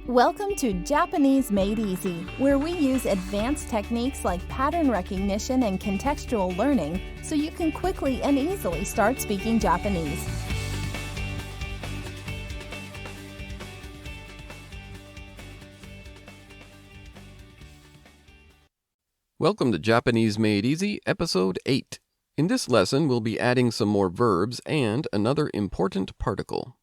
Welcome to Japanese Made Easy, where we use advanced techniques like pattern recognition and contextual learning so you can quickly and easily start speaking Japanese. Welcome to Japanese Made Easy, Episode 8. In this lesson, we'll be adding some more verbs and another important particle.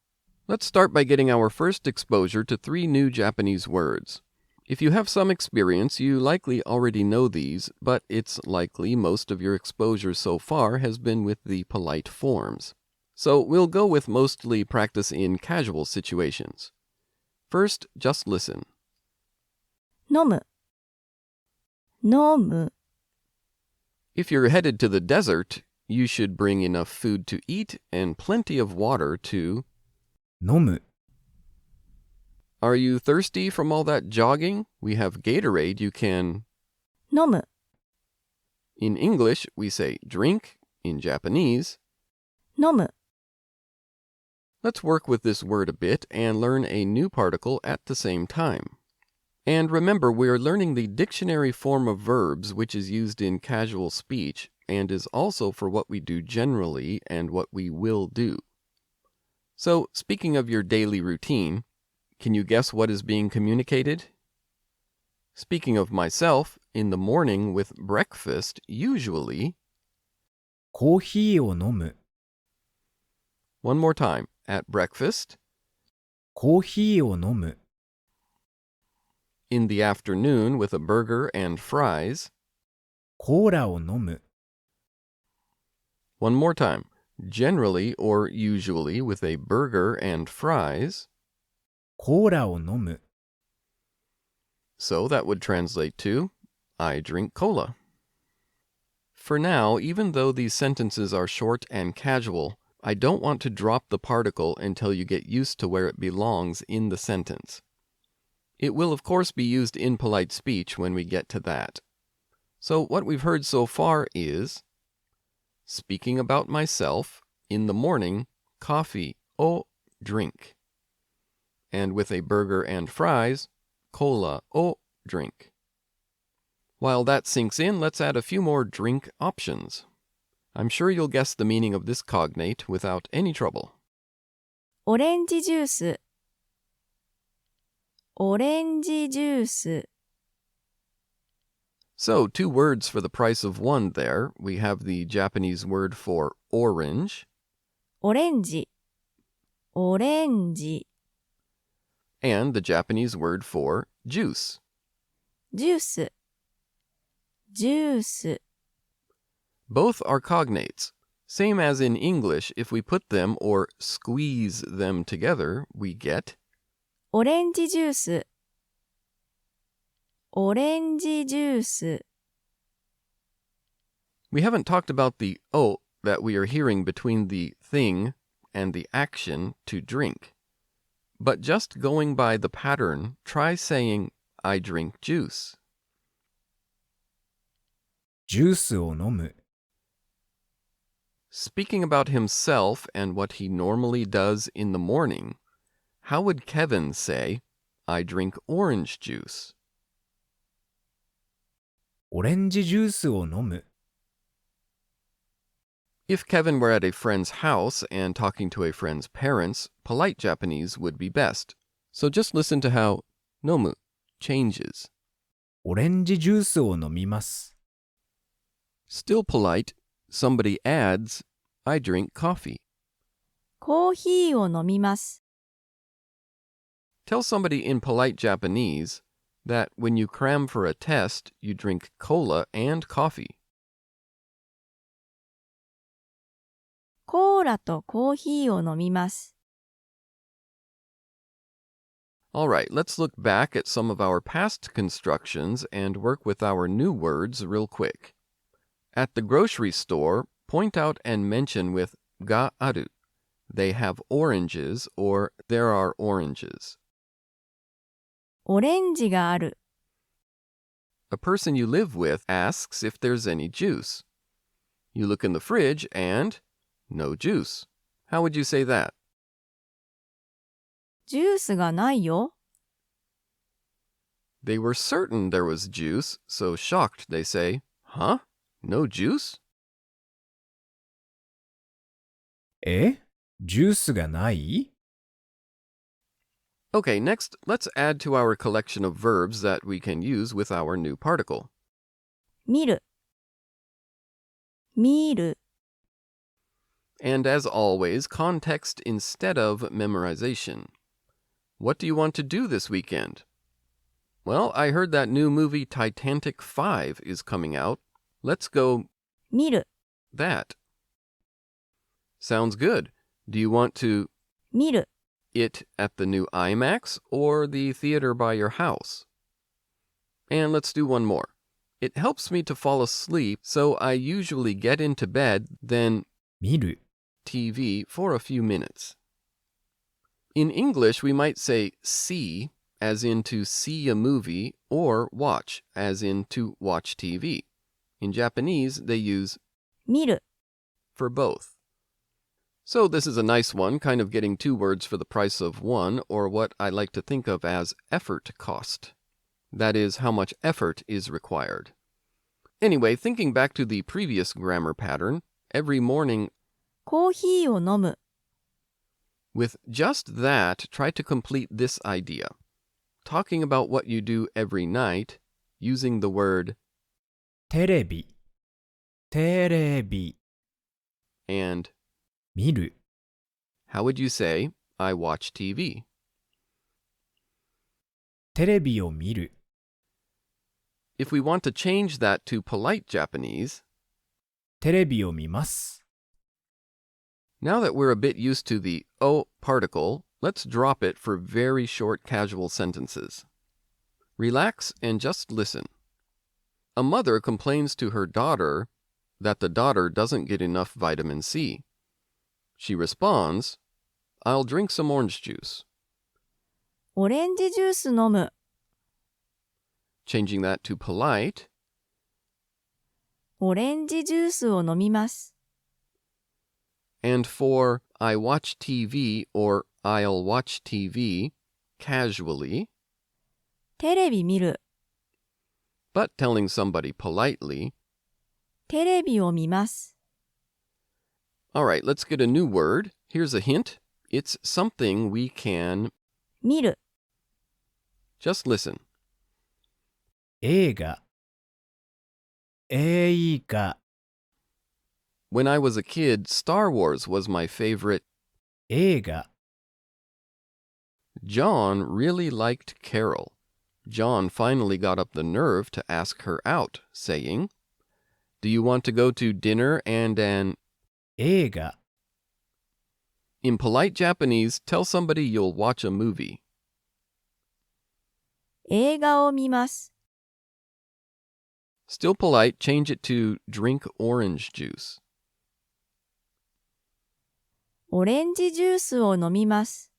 Let's start by getting our first exposure to 3 new Japanese words. If you have some experience, you likely already know these, but it's likely most of your exposure so far has been with the polite forms. So we'll go with mostly practice in casual situations. First, just listen. 飲む、飲む、 If you're headed to the desert, you should bring enough food to eat and plenty of water to... 飲む、 Are you thirsty from all that jogging? We have Gatorade you can... 飲む、 In English, we say drink. In Japanese, 飲む。 let's work with this word a bit and learn a new particle at the same time. And remember, we're learning the dictionary form of verbs, which is used in casual speech and is also for what we do generally and what we will do. So, speaking of your daily routine, can you guess what is being communicated? Speaking of myself, in the morning with breakfast, usually... コーヒーを飲む、 One more time. At breakfast, コーヒーを飲む、 in the afternoon with a burger and fries. コーラを飲む、 One more time. Generally or usually with a burger and fries. コーラを飲む、 So that would translate to, I drink cola. For now, even though these sentences are short and casual, I don't want to drop the particle until you get used to where it belongs in the sentence. It will of course be used in polite speech when we get to that. So what we've heard so far is, speaking about myself, in the morning, coffee, o drink. And with a burger and fries, cola, o drink. While that sinks in, let's add a few more drink options. I'm sure you'll guess the meaning of this cognate without any trouble. オレンジジュース、オレンジジュース、 So, 2 words for the price of 1 there. We have the Japanese word for orange オレンジ、オレンジ、 and the Japanese word for juice. ジュース、ジュース。 Both are cognates. Same as in English, if we put them or squeeze them together, we get オレンジジュース、オレンジジュース。 We haven't talked about the o that we are hearing between the thing and the action to drink. But just going by the pattern, try saying, I drink juice. ジュースを飲む、 Speaking about himself and what he normally does in the morning, how would Kevin say, I drink orange juice? オレンジジュースを飲む、 If Kevin were at a friend's house and talking to a friend's parents, polite Japanese would be best. So just listen to how nomu changes. オレンジジュースを飲みます、 Still polite, somebody adds, I drink coffee. コーヒーを飲みます。 Tell somebody in polite Japanese that when you cram for a test, you drink cola and coffee. コーラとコーヒーを飲みます。 All right, let's look back at some of our past constructions and work with our new words real quick. At the grocery store, point out and mention with ga aru. They have oranges or there are oranges. オレンジがある。 A person you live with asks if there's any juice. You look in the fridge and no juice. How would you say that? ジュースがないよ。They were certain there was juice, so shocked they say, "Huh? No juice?" え、ジュースがない？ Okay, next, let's add to our collection of verbs that we can use with our new particle. 見る、見る、 And as always, context instead of memorization. What do you want to do this weekend? Well, I heard that new movie Titanic 5 is coming out. Let's go 見る、 that. Sounds good. Do you want to 見る、 it at the new IMAX or the theater by your house? And let's do one more. It helps me to fall asleep, so I usually get into bed, then 見る。 TV for a few minutes. In English, we might say see, as in to see a movie, or watch, as in to watch TV. In Japanese, they use 見る、 for both. So this is a nice one, kind of getting two words for the price of one, or what I like to think of as effort cost. That is, how much effort is required. Anyway, thinking back to the previous grammar pattern, every morning, コーヒーを飲む、 with just that, try to complete this idea. Talking about what you do every night, using the word テレビ、テレビ、 and 見る。 how would you say, I watch TV? テレビを見る。 If we want to change that to polite Japanese, テレビを見ます。 now that we're a bit used to the o particle, let's drop it for very short casual sentences. Relax and just listen. A mother complains to her daughter that the daughter doesn't get enough vitamin C. She responds, I'll drink some orange juice. オレンジジュース飲む、 Changing that to polite, オレンジジュースを飲みます。 and for I watch TV or I'll watch TV, casually, テレビ見る、 but telling somebody politely. テレビを見ます。 All right, let's get a new word. Here's a hint. It's something we can 見る、 just listen. 映画、映画、 When I was a kid, Star Wars was my favorite. 映画。 John really liked Carol. John finally got up the nerve to ask her out, saying, Do you want to go to dinner and an... 映画、 In polite Japanese, tell somebody you'll watch a movie. 映画を見ます。 Still polite, change it to drink orange juice. オレンジジュースを飲みます。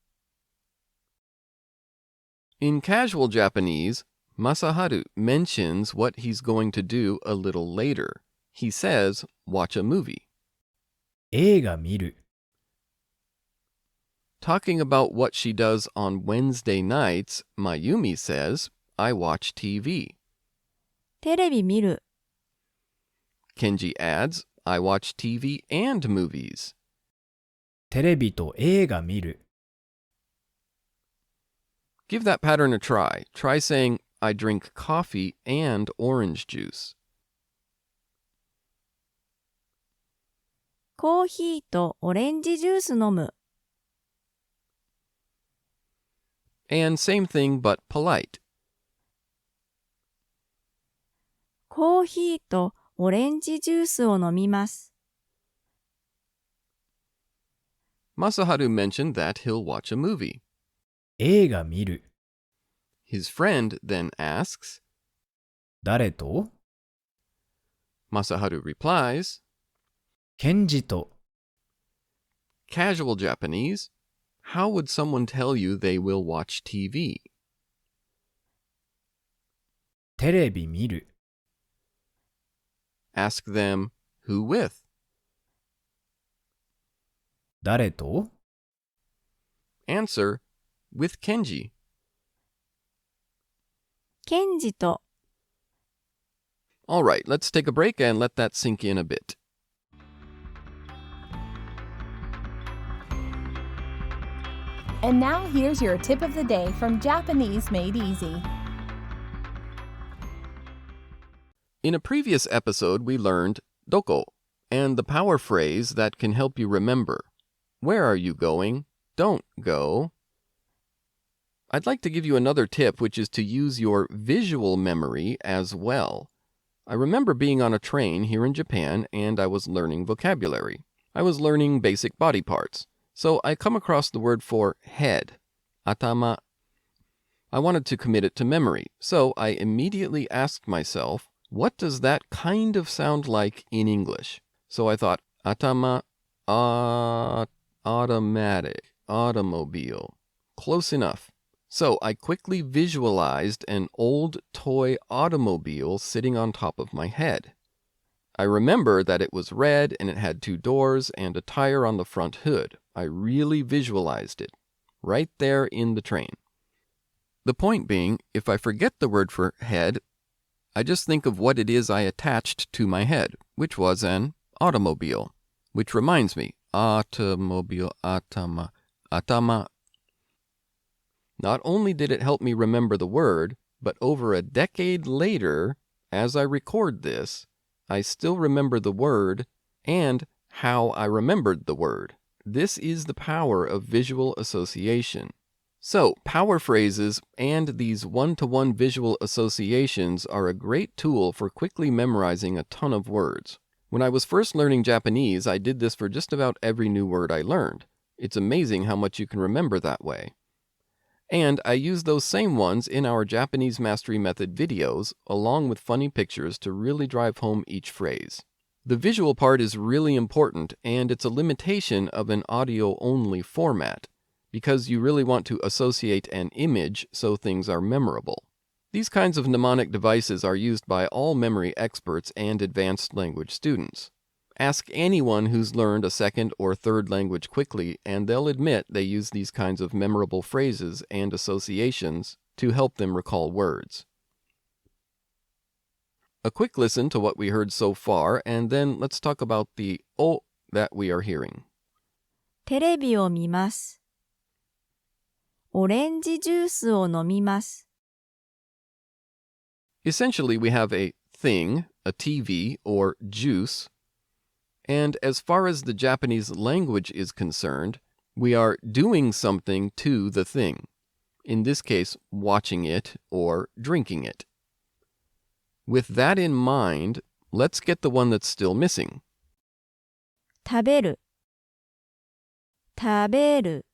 In casual Japanese, Masaharu mentions what he's going to do a little later. He says, watch a movie. 映画見る。 Talking about what she does on Wednesday nights, Mayumi says, I watch TV. テレビ見る、 Kenji adds, I watch TV and movies. テレビと映画見る。 Give that pattern a try. Try saying, I drink coffee and orange juice. コーヒーとオレンジジュース飲む。 And same thing but polite. コーヒーとオレンジジュースを飲みます。 Masaharu mentioned that he'll watch a movie. 映画見る。 His friend then asks, 誰と？ Masaharu replies, ケンジと。 Casual Japanese, how would someone tell you they will watch TV? テレビ見る。 Ask them, who with? 誰と？ Answer, with Kenji. 検事と All right, let's take a break and let that sink in a bit. And now here's your tip of the day from Japanese Made Easy. In a previous episode, we learned doko and the power phrase that can help you remember. Where are you going? Don't go. I'd like to give you another tip, which is to use your visual memory as well. I remember being on a train here in Japan and I was learning vocabulary. I was learning basic body parts. So I come across the word for head, atama. I wanted to commit it to memory, so I immediately asked myself, what does that kind of sound like in English? So I thought, atama, automatic, automobile. Close enough. So I quickly visualized an old toy automobile sitting on top of my head. I remember that it was red and it had 2 doors and a tire on the front hood. I really visualized it, right there in the train. The point being, if I forget the word for head, I just think of what it is I attached to my head, which was an automobile. Which reminds me, automobile, atama, atama. Not only did it help me remember the word, but over a decade later, as I record this, I still remember the word and how I remembered the word. This is the power of visual association. So, power phrases and these one-to-one visual associations are a great tool for quickly memorizing a ton of words. When I was first learning Japanese, I did this for just about every new word I learned. It's amazing how much you can remember that way. And I use those same ones in our Japanese Mastery Method videos, along with funny pictures to really drive home each phrase. The visual part is really important, and it's a limitation of an audio-only format, because you really want to associate an image so things are memorable. These kinds of mnemonic devices are used by all memory experts and advanced language students. Ask anyone who's learned a second or third language quickly, and they'll admit they use these kinds of memorable phrases and associations to help them recall words. A quick listen to what we heard so far, and then let's talk about the o that we are hearing. テレビを見ます。オレンジジュースを飲みます。 Essentially, we have a thing, a TV, or juice. And as far as the Japanese language is concerned, we are doing something to the thing. In this case, watching it or drinking it. With that in mind, let's get the one that's still missing. 食べる。食べる。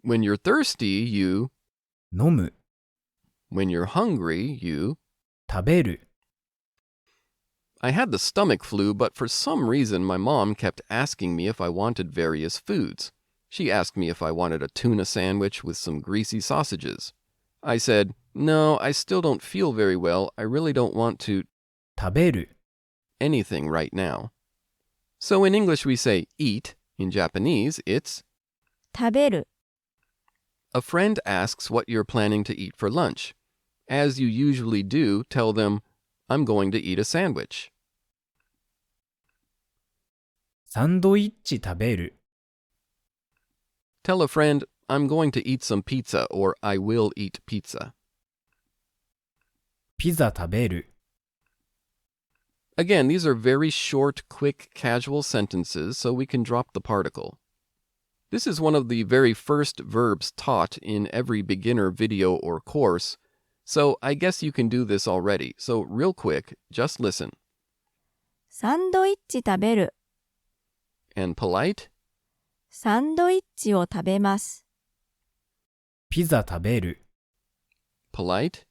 When you're thirsty, you. 飲む、 When you're hungry, you. 食べる、 I had the stomach flu, but for some reason my mom kept asking me if I wanted various foods. She asked me if I wanted a tuna sandwich with some greasy sausages. I said, no, I still don't feel very well. I really don't want to 食べる、 anything right now. So in English we say eat. In Japanese, it's 食べる。 a friend asks what you're planning to eat for lunch. As you usually do, tell them, I'm going to eat a sandwich. サンドイッチ食べる、 Tell a friend, I'm going to eat some pizza, or I will eat pizza. ピザ食べる、 Again, these are very short, quick, casual sentences, so we can drop the particle. This is one of the very first verbs taught in every beginner video or course, so I guess you can do this already. So real quick, just listen. サンドイッチ食べる。 And polite, サンドイッチを食べます。 ピザ食べる、 polite.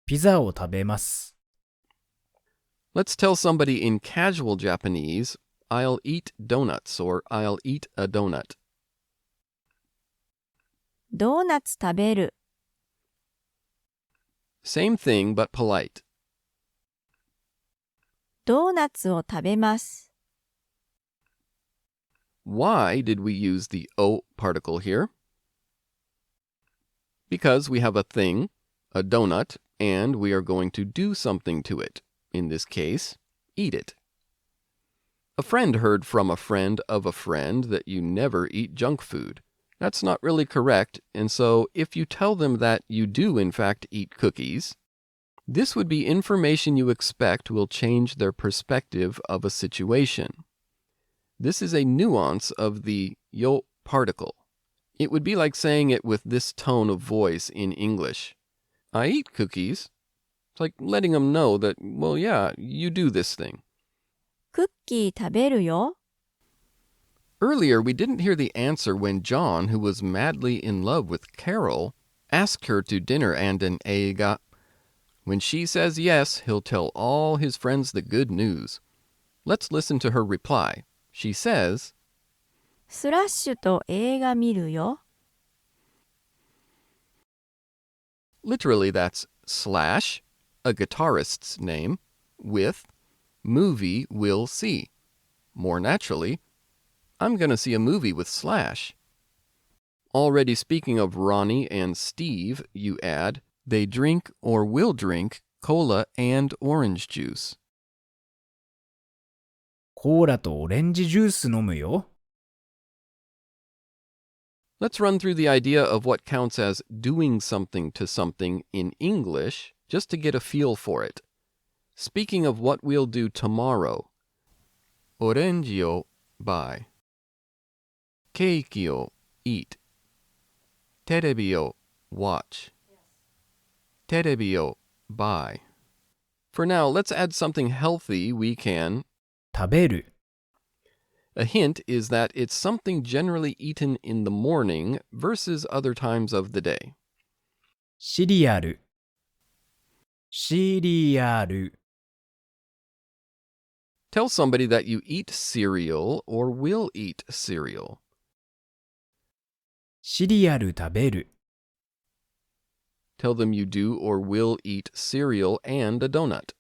ピザを食べます。 Let's tell somebody in casual Japanese, I'll eat donuts, or I'll eat a donut. ドーナツ食べる。 Same thing, but polite. ドーナツを食べます。 Why did we use the o particle here? Because we have a thing, a donut, and we are going to do something to it. In this case, eat it. A friend heard from a friend of a friend that you never eat junk food. That's not really correct, and so if you tell them that you do in fact eat cookies, this would be information you expect will change their perspective of a situation. This is a nuance of the yo particle. It would be like saying it with this tone of voice in English. I eat cookies. It's like letting them know that, well, yeah, you do this thing. クッキー食べるよ。 Earlier, we didn't hear the answer when John, who was madly in love with Carol, asked her to dinner and an eiga. When she says yes, he'll tell all his friends the good news. Let's listen to her reply. She says, スラッシュと映画見るよ。 literally that's slash, a guitarist's name, with movie we'll see. More naturally, I'm going to see a movie with Slash. Already speaking of Ronnie and Steve, you add, they drink or will drink cola and orange juice. コーラとオレンジジュース飲むよ。 Let's run through the idea of what counts as doing something to something in English, just to get a feel for it. Speaking of what we'll do tomorrow, オレンジを buy. ケーキを eat. テレビを watch. テレビを buy. For now, let's add something healthy we can. 食べる。 A hint is that it's something generally eaten in the morning versus other times of the day. シリアル。シリアル。 Tell somebody that you eat cereal or will eat cereal. シリアル食べる。 Tell them you do or will eat cereal and a donut.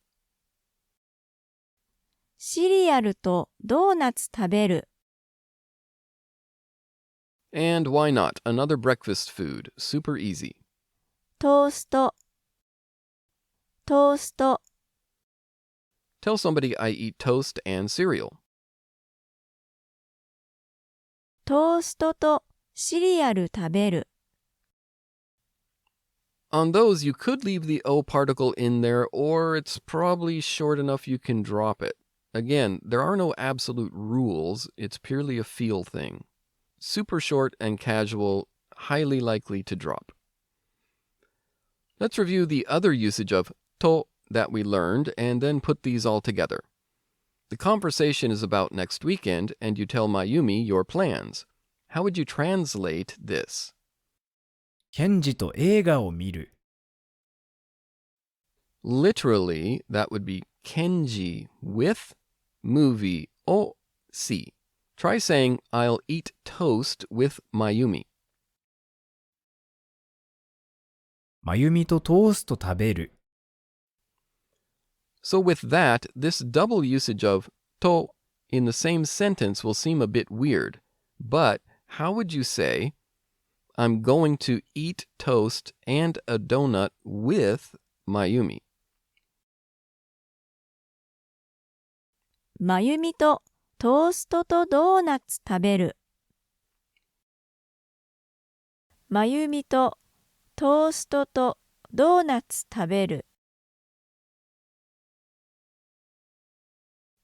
シリアルとドーナツ食べる。 And why not? Another breakfast food. Super easy. トースト。トースト。 Tell somebody I eat toast and cereal. トーストとシリアル食べる。 On those, you could leave the O particle in there, or it's probably short enough you can drop it. Again, there are no absolute rules. It's purely a feel thing. Super short and casual, highly likely to drop. Let's review the other usage of to that we learned and then put these all together. The conversation is about next weekend, and you tell Mayumi your plans. How would you translate this? ケンジと映画を見る。 Literally, that would be Kenji with movie o see. Try saying, I'll eat toast with Mayumi. まゆみとトースト食べる。 So with that, this double usage of to in the same sentence will seem a bit weird. But how would you say, I'm going to eat toast and a donut with Mayumi? まゆみとトーストとドーナツ食べる。まゆみとトーストとドーナツ食べる。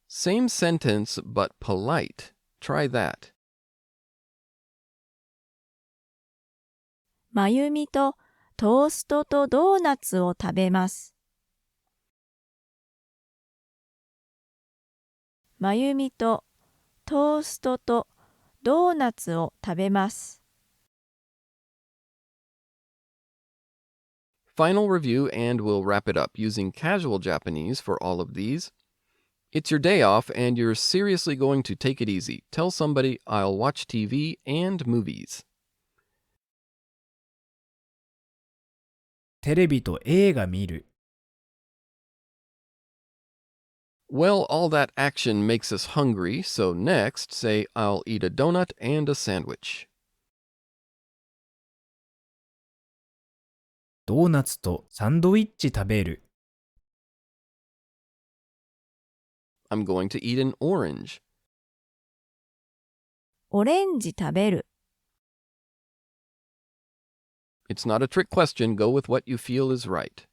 Same sentence, but polite. Try that. まゆみとトーストとドーナツを食べます。まゆみとトーストとドーナツを食べます。 Final review, and we'll wrap it up using casual Japanese for all of these. It's your day off, and you're seriously going to take it easy. Tell somebody, I'll watch TV and movies. テレビと映画見る。 Well, all that action makes us hungry, so next say, I'll eat a donut and a sandwich. ドーナツとサンドイッチ食べる。I'm going to eat an orange. オレンジ食べる。It's not a trick question. Go with what you feel is right.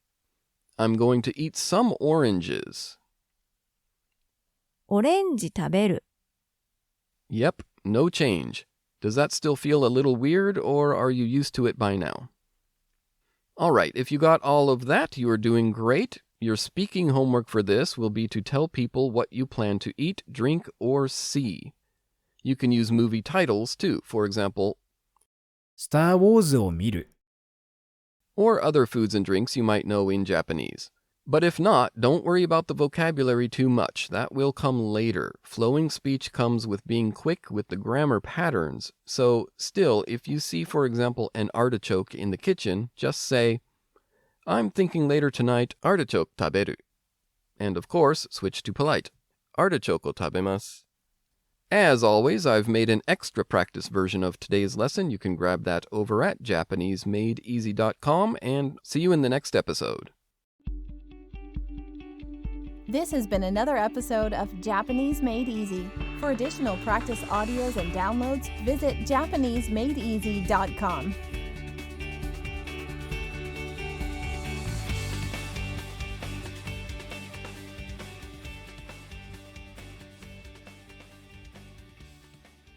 I'm going to eat some oranges. オレンジ食べる。Yep, no change. Does that still feel a little weird, or are you used to it by now? All right, if you got all of that, you are doing great. Your speaking homework for this will be to tell people what you plan to eat, drink, or see. You can use movie titles too, for example, スター・ウォーズを見る。 or other foods and drinks you might know in Japanese. But if not, don't worry about the vocabulary too much. That will come later. Flowing speech comes with being quick with the grammar patterns. So still, if you see, for example, an artichoke in the kitchen, just say, I'm thinking later tonight, artichoke taberu. And of course, switch to polite. Artichoke o tabemasu. As always, I've made an extra practice version of today's lesson. You can grab that over at JapaneseMadeEasy.com, and see you in the next episode. This has been another episode of Japanese Made Easy. For additional practice audios and downloads, visit JapaneseMadeEasy.com.